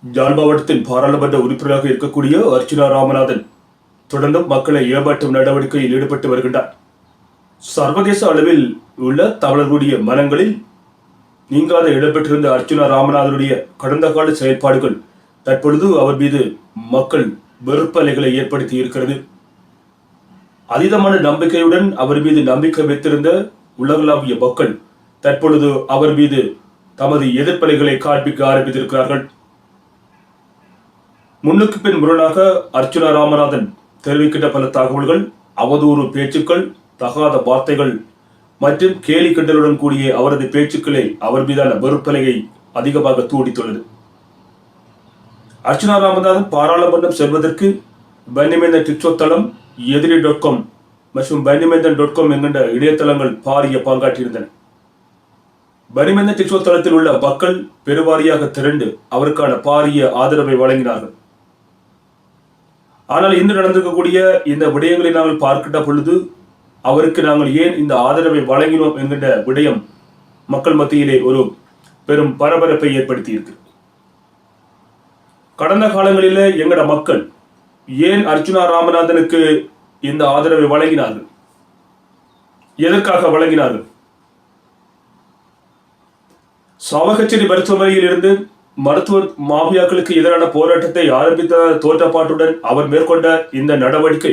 யாழ் மாவட்டத்தின் பாராளுமன்ற உறுப்பினராக இருக்கக்கூடிய அர்ச்சுனா ராமநாதன் தொடர்ந்தும் மக்களை ஏமாற்றும் நடவடிக்கையில் ஈடுபட்டு வருகின்றார். சர்வதேச அளவில் உள்ள தமிழர்களுடைய மனங்களில் நீங்காத இடம்பெற்றிருந்த அர்ச்சுனா ராமநாதனுடைய கடந்த கால செயல்பாடுகள் தற்பொழுது அவர் மீது மக்கள் வெறுப்பலைகளை ஏற்படுத்தி இருக்கிறது. அதீதமான நம்பிக்கையுடன் அவர் மீது நம்பிக்கை வைத்திருந்த உலகளாவிய மக்கள் தற்பொழுது அவர் மீது தமது எதிர்ப்பலைகளை காண்பிக்க ஆரம்பித்திருக்கிறார்கள். முன்னுக்கு பின் முரணாக அர்ச்சுனா ராமநாதன் தெரிவிக்கின்ற பல தகவல்கள், அவதூறு பேச்சுக்கள், தகாத வார்த்தைகள் மற்றும் கேலி கிண்டலுடன் கூடிய அவரது பேச்சுக்களை அவர் மீதான வெறுப்பலையை அதிகமாக தூண்டித்துள்ளது. அர்ச்சுனா ராமநாதன் பாராளுமன்றம் செல்வதற்கு பன்னிமேந்தன் டிக்டாக் தளம், எதிரி.com மற்றும் பன்னிமேந்தன்.com என்கின்ற இணையதளங்கள் பாரிய பங்காற்றியிருந்தன. பன்னிமேந்தன் டிக்டாக் தளத்தில் உள்ள மக்கள் பெருவாரியாக திரண்டு அவருக்கான பாரிய ஆதரவை வழங்கினார்கள். ஆனால் இன்று நடந்திருக்கக்கூடிய இந்த விடயங்களை நாங்கள் பார்க்கின்ற பொழுது அவருக்கு நாங்கள் ஏன் இந்த ஆதரவை வழங்கினோம் என்கின்ற விடயம் மக்கள் மத்தியிலே ஒரு பெரும் பரபரப்பை ஏற்படுத்தி இருக்கு. கடந்த காலங்களிலே எங்கட மக்கள் ஏன் அர்ச்சுனா ராமநாதனுக்கு இந்த ஆதரவை வழங்கினார்கள்? எதற்காக வழங்கினார்கள்? சாவகச்சேரி மருத்துவமனையில் இருந்து மருத்துவ மாஃபியாக்களுக்கு எதிரான போராட்டத்தை ஆரம்பித்த தோற்றப்பாட்டுடன் அவர் மேற்கொண்ட இந்த நடவடிக்கை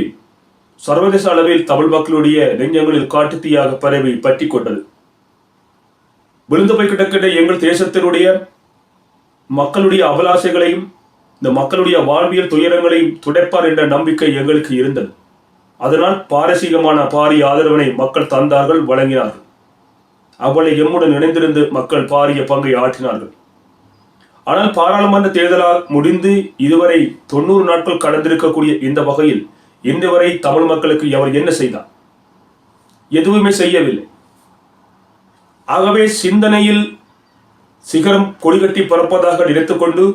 சர்வதேச அளவில் தமிழ் மக்களுடைய நெஞ்சங்களில் காட்டுத்தீயாக பரவி பற்றி கொண்டது. விழுந்து போய் கிடக்கின்ற எங்கள் தேசத்தினுடைய மக்களுடைய அபலாசைகளையும் இந்த மக்களுடைய வாழ்வியல் துயரங்களையும் துடைப்பார் என்ற நம்பிக்கை எங்களுக்கு இருந்தது. அதனால் பாரசீகமான பாரிய ஆதரவினை மக்கள் தந்தார்கள், வழங்கினார்கள். அவளை எம்முடன் இணைந்திருந்து மக்கள் பாரிய பங்கை ஆற்றினார்கள். ஆனால் பாராளுமன்ற தேர்தலால் முடிந்து இதுவரை 90 நாட்கள் கடந்திருக்கக்கூடிய இந்த வகையில் இன்று வரை தமிழ் மக்களுக்கு அவர் என்ன செய்தார்? எதுவுமே செய்யவில்லை. ஆகவே சிந்தனையில் சிகரம் கொடிகட்டி பறப்பதாக நினைத்துக்கொண்டு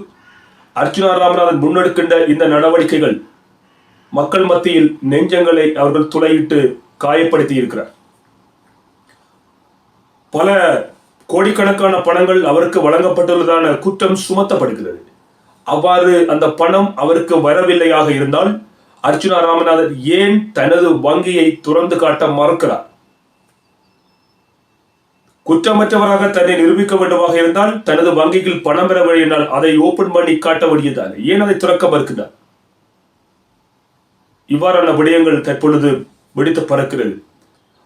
அர்ச்சுனா ராமநாதன் முன்னெடுக்கின்ற இந்த நடவடிக்கைகள் மக்கள் மத்தியில் நெஞ்சங்களை அவர்கள் துளையிட்டு காயப்படுத்தி இருக்கிறார். பல கோடிக்கணக்கான பணங்கள் அவருக்கு வழங்கப்பட்டுள்ளதான குற்றம் சுமத்தப்படுகிறது. அவ்வாறு அந்த பணம் அவருக்கு வரவில்லையாக இருந்தால் அர்ச்சுனா ராமநாதன் ஏன் தனது வங்கியை துறந்து காட்ட மறுக்கிறார்? குற்றமற்றவராக தன்னை நிரூபிக்க வேண்டுமாக இருந்தால் தனது வங்கியில் பணம் பெற வேண்டினால் அதை ஓபன் பண்ணி காட்ட வேண்டியதால் ஏன் அதை துறக்க மறுக்கிறார்? இவ்வாறான விடயங்கள் தற்பொழுது வெடித்து பறக்கிறது.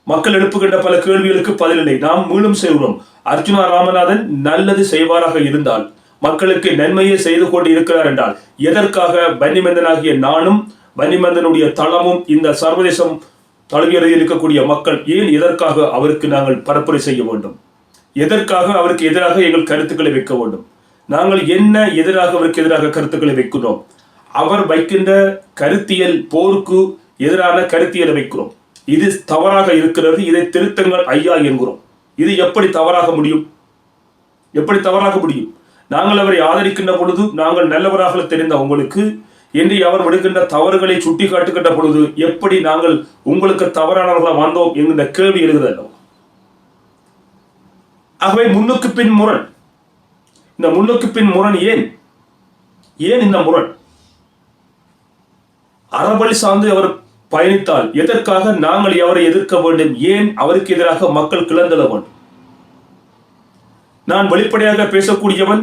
மக்கள் எழுப்புகின்ற பல கேள்விகளுக்கு பதிலில்லை. நாம் மீண்டும் செய்கிறோம். அர்ச்சுனா ராமநாதன் நல்லது செய்வாராக இருந்தால், மக்களுக்கு நன்மையை செய்து கொண்டு இருக்கிறார் என்றால் எதற்காக பன்னிமேந்தனாகிய நானும் பன்னிமேந்தனுடைய தளமும் இந்த சர்வதேசம் தழுவியறையில் இருக்கக்கூடிய மக்கள் ஏன் எதற்காக அவருக்கு நாங்கள் பரப்புரை செய்ய வேண்டும்? எதற்காக அவருக்கு எதிராக எங்கள் கருத்துக்களை வைக்க வேண்டும்? நாங்கள் என்ன எதிராக அவருக்கு எதிராக கருத்துக்களை வைக்கிறோம்? அவர் வைக்கின்ற கருத்தியல் போருக்கு எதிரான கருத்தியலை வைக்கிறோம். இது தவறாக இருக்கிறது, இதை திருத்தங்கள் ஐயா என்கிறோம். இது எப்படி தவறாக முடியும்? எப்படி தவறாக முடியும்? நாங்கள் அவரை ஆதரிக்கின்ற பொழுது நாங்கள் நல்லவராக தெரிந்த உங்களுக்கு என்று அவர் விடுகின்ற தவறுகளை சுட்டி காட்டுகின்ற பொழுது எப்படி நாங்கள் உங்களுக்கு தவறானவர்களாக வந்தோம் என்கின்ற கேள்வி எழுகிறது. ஆகவே முன்னுக்கு பின் முரண். இந்த முன்னுக்கு பின் முரண் ஏன் இந்த முரண்? அறவழி சார்ந்து அவர் பயணித்தால் எதற்காக நாங்கள் அவரை எதிர்க்க வேண்டும்? ஏன் அவருக்கு எதிராக மக்கள் கிளந்தெழ வேண்டும்? நான் வெளிப்படையாக பேசக்கூடியவன்,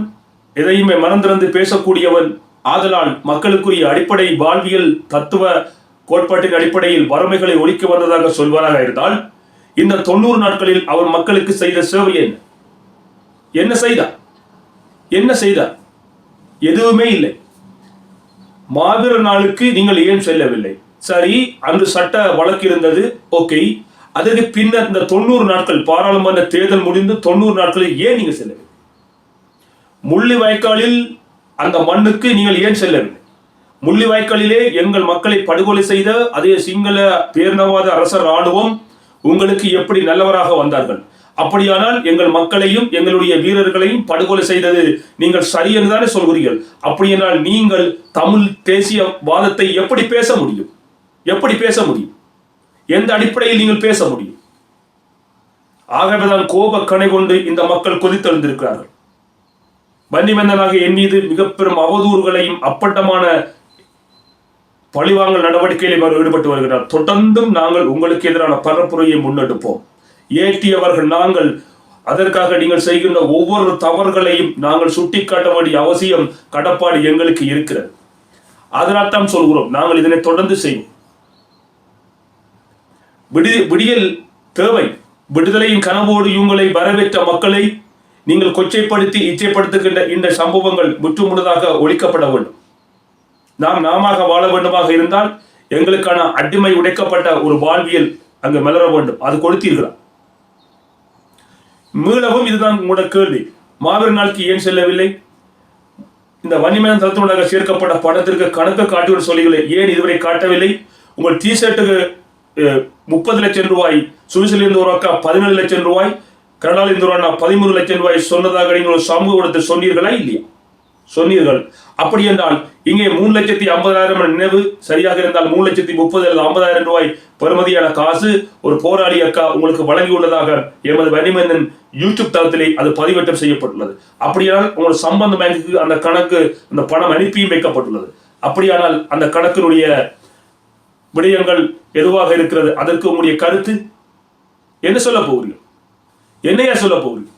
எதையுமே மனந்திறந்து பேசக்கூடியவன். ஆதலால் மக்களுக்குரிய அடிப்படை வாழ்வியல் தத்துவ கோட்பாட்டின் அடிப்படையில் வறுமைகளை ஒழிக்க வந்ததாக சொல்வாராக இருந்தால் இந்த 90 நாட்களில் அவர் மக்களுக்கு செய்த சேவை என்ன? என்ன செய்தார்? எதுவுமே இல்லை. மாவீரர் நாளுக்கு நீங்கள் ஏன் செல்லவில்லை? சரி, அன்று சட்ட வழக்கு இருந்தது, ஓகே. அதற்கு பின்னர் இந்த 90 நாட்கள் பாராளுமன்ற தேர்தல் முடிந்து 90 நாட்களில் ஏன் நீங்கள் செல்லவில்லை? முள்ளிவாய்க்காலில் அந்த மண்ணுக்கு நீங்கள் ஏன் செல்லவில்லை? முள்ளிவாய்க்காலிலே எங்கள் மக்களை படுகொலை செய்த அதே சிங்கள பேரினவாத அரச ராணுவம் உங்களுக்கு எப்படி நல்லவராக வந்தார்கள்? அப்படியானால் எங்கள் மக்களையும் எங்களுடைய வீரர்களையும் படுகொலை செய்தது நீங்கள் சரி என்றுதானே சொல்கிறீர்கள். அப்படியானால் நீங்கள் தமிழ் தேசிய வாதத்தை எப்படி பேச முடியும்? எந்த அடிப்படையில் நீங்கள் பேச முடியும்? ஆகவேதான் கோப கணை கொண்டு இந்த மக்கள் கொதித்தெழுந்திருக்கிறார்கள். வன்னிமன்னனாக என் மீது மிக பெரும் அவதூறுகளையும் அப்பட்டமான பழிவாங்கல் நடவடிக்கையில் அவர் ஈடுபட்டு வருகிறார். தொடர்ந்தும் நாங்கள் உங்களுக்கு எதிரான பரப்புரையை முன்னெடுப்போம். ஏற்றியவர்கள் நாங்கள். அதற்காக நீங்கள் செய்கின்ற ஒவ்வொரு தவறுகளையும் நாங்கள் சுட்டிக்காட்ட வேண்டிய அவசியம், கடப்பாடு எங்களுக்கு இருக்கிறது. அதனால் தான் சொல்கிறோம், நாங்கள் இதனை தொடர்ந்து செய்வோம். விடியல் தேவை. விடுதலையின் கனவோடு இவங்களை வரவேற்ற மக்களை நீங்கள் கொச்சைப்படுத்தி இச்சைப்படுத்துகின்ற இந்த சம்பவங்கள் முற்றுமுழுதாக ஒழிக்கப்பட வேண்டும். நாம் நாமாக வாழ வேண்டுமாக இருந்தால் எங்களுக்கான அடிமை உடைக்கப்பட்ட ஒரு வாழ்வியல் அங்கு மலர வேண்டும். அது கொடுத்தீர்களா? மீளவும் இதுதான் உங்களோட கேள்வி. மாவீரர் நாளுக்கு ஏன் செல்லவில்லை? இந்த வன்னிமேனன் தளத்தினூடாக சேர்க்கப்பட்ட படத்திற்கு கணக்கு காட்டுவது சொல்லிகளை ஏன் இதுவரை காட்டவில்லை? உங்கள் டிஷர்ட்டுக்கு 30 லட்சம் ரூபாய், சுவிசிலிருந்து ஒரு அக்கா 17 லட்சம் ரூபாய், கனடாவில் ஒரு அண்ணா 13 லட்சம் ரூபாய் சொன்னதாக நீங்கள் ஒரு சமூக ஊடகத்தில் சொன்னீர்களா? இல்லையா? சொன்னீர்கள். அப்படி என்றால் இங்கே 3,50,000 நினைவு சரியாக இருந்தால் 3,30,000 அல்லது 50,000 ரூபாய் பெறுமதியான காசு ஒரு போராளி அக்கா உங்களுக்கு வழங்கியுள்ளதாக எமது வன்னிமேனன் யூடியூப் தளத்திலே அது பதிவேற்றம் செய்யப்பட்டுள்ளது. அப்படியானால் உங்கள் சம்பந்த பேங்குக்கு அந்த கணக்கு, அந்த பணம் அனுப்பியும் வைக்கப்பட்டுள்ளது. அப்படியானால் அந்த கணக்கினுடைய விடயங்கள் எதுவாக இருக்கிறது? அதற்கு உங்களுடைய கருத்து என்ன சொல்ல போகிறீர்கள்? என்னையா சொல்ல போகிறீர்கள்?